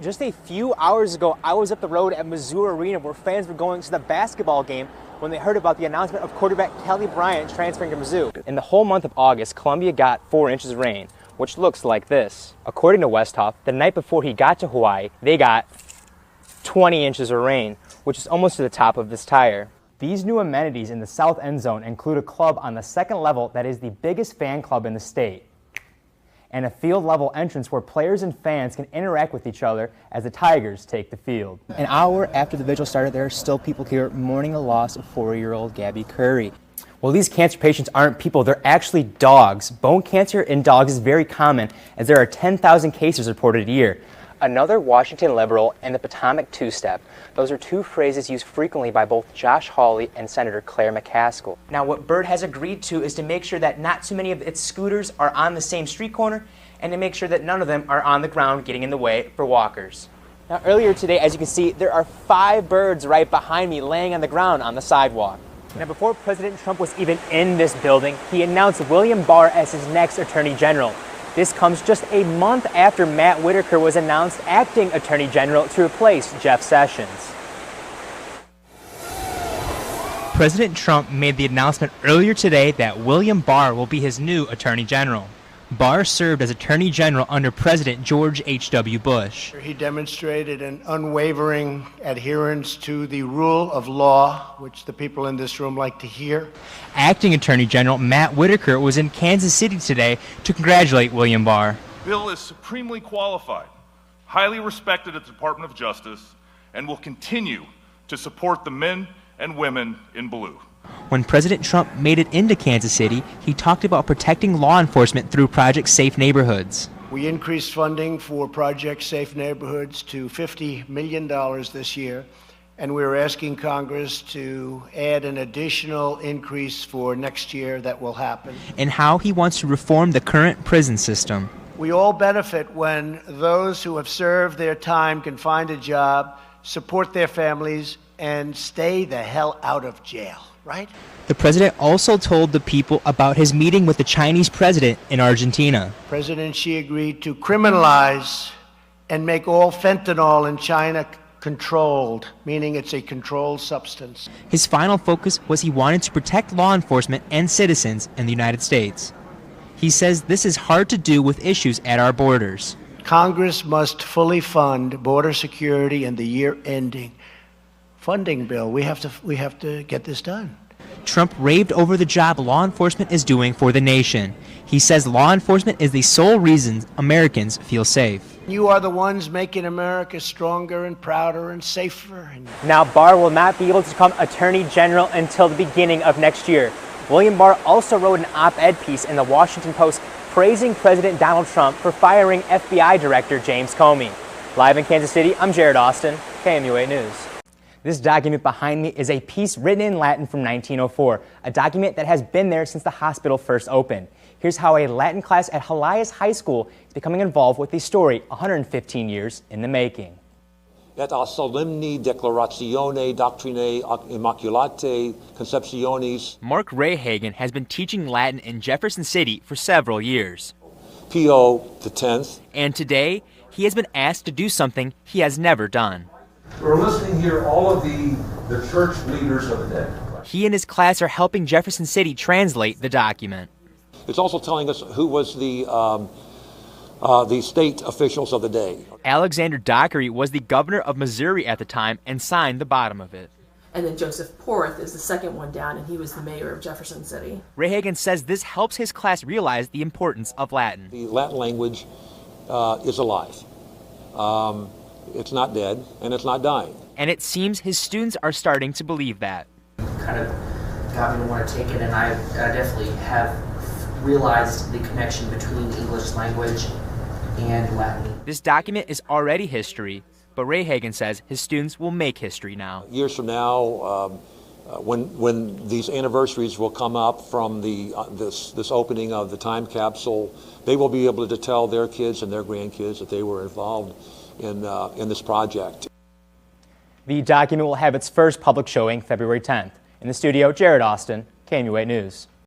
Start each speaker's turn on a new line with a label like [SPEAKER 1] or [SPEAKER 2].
[SPEAKER 1] Just a few hours ago, I was up the road at Mizzou Arena where fans were going to the basketball game when they heard about the announcement of quarterback Kelly Bryant transferring to Mizzou. In the whole month of August, Columbia got 4 inches of rain, which looks like this. According to Westhoff, the night before he got to Hawaii, they got 20 inches of rain, which is almost to the top of this tire. These new amenities in the south end zone include a club on the second level that is the biggest fan club in the state, and a field-level entrance where players and fans can interact with each other as the Tigers take the field. An hour after the vigil started, there are still people here mourning the loss of 4-year-old Gabby Curry. Well, these cancer patients aren't people, they're actually dogs. Bone cancer in dogs is very common, as there are 10,000 cases reported a year. Another Washington liberal and the Potomac two-step. Those are two phrases used frequently by both Josh Hawley and Senator Claire McCaskill. Now, what Byrd has agreed to is to make sure that not too many of its scooters are on the same street corner and to make sure that none of them are on the ground getting in the way for walkers. Now, earlier today, as you can see, there are 5 birds right behind me laying on the ground on the sidewalk. Now, before President Trump was even in this building, he announced William Barr as his next Attorney General. This comes just a month after Matt Whitaker was announced acting Attorney General to replace Jeff Sessions. President Trump made the announcement earlier today that William Barr will be his new Attorney General. Barr served as Attorney General under President George H.W. Bush.
[SPEAKER 2] He demonstrated an unwavering adherence to the rule of law, which the people in this room like to hear.
[SPEAKER 1] Acting Attorney General Matt Whitaker was in Kansas City today to congratulate William Barr.
[SPEAKER 3] Bill is supremely qualified, highly respected at the Department of Justice, and will continue to support the men and women in blue.
[SPEAKER 1] When President Trump made it into Kansas City, he talked about protecting law enforcement through Project Safe Neighborhoods.
[SPEAKER 2] We increased funding for Project Safe Neighborhoods to $50 million this year, and we're asking Congress to add an additional increase for next year that will happen.
[SPEAKER 1] And how he wants to reform the current prison system.
[SPEAKER 2] We all benefit when those who have served their time can find a job, support their families, and stay the hell out of jail. Right?
[SPEAKER 1] The president also told the people about his meeting with the Chinese president in Argentina.
[SPEAKER 2] President Xi agreed to criminalize and make all fentanyl in China controlled, meaning it's a controlled substance.
[SPEAKER 1] His final focus was he wanted to protect law enforcement and citizens in the United States. He says this is hard to do with issues at our borders.
[SPEAKER 2] Congress must fully fund border security in the year ending. Funding bill. We have to get this done.
[SPEAKER 1] Trump raved over the job law enforcement is doing for the nation. He says law enforcement is the sole reason Americans feel safe.
[SPEAKER 2] You are the ones making America stronger and prouder and safer.
[SPEAKER 1] Now, Barr will not be able to become Attorney General until the beginning of next year. William Barr also wrote an op-ed piece in the Washington Post praising President Donald Trump for firing FBI Director James Comey. Live in Kansas City, I'm Jared Austin, KMUA News. This document behind me is a piece written in Latin from 1904, a document that has been there since the hospital first opened. Here's how a Latin class at Helias High School is becoming involved with the story 115 years in the making.
[SPEAKER 4] Et a solemni declaratione doctrinae immaculatae conceptionis.
[SPEAKER 1] Mark Rayhagen has been teaching Latin in Jefferson City for several years.
[SPEAKER 4] Pio X.
[SPEAKER 1] And today, he has been asked to do something he has never done.
[SPEAKER 5] We're listening here all of the church leaders of the day.
[SPEAKER 1] He and his class are helping Jefferson City translate the document.
[SPEAKER 4] It's also telling us who was the state officials of the day.
[SPEAKER 1] Alexander Dockery was the governor of Missouri at the time and signed the bottom of it.
[SPEAKER 6] And then Joseph Porth is the second one down, and he was the mayor of Jefferson City.
[SPEAKER 1] Rayhagen says this helps his class realize the importance of Latin.
[SPEAKER 4] The Latin language is alive. It's not dead, and it's not dying.
[SPEAKER 1] And it seems his students are starting to believe that.
[SPEAKER 7] Kind of got me to want to take it, and I definitely have realized the connection between English language and Latin.
[SPEAKER 1] This document is already history, but Rayhagen says his students will make history now.
[SPEAKER 4] Years from now, when these anniversaries will come up from this opening of the time capsule, they will be able to tell their kids and their grandkids that they were involved in this project.
[SPEAKER 1] The document will have its first public showing February 10th. In the studio, Jared Austin, KMUA News.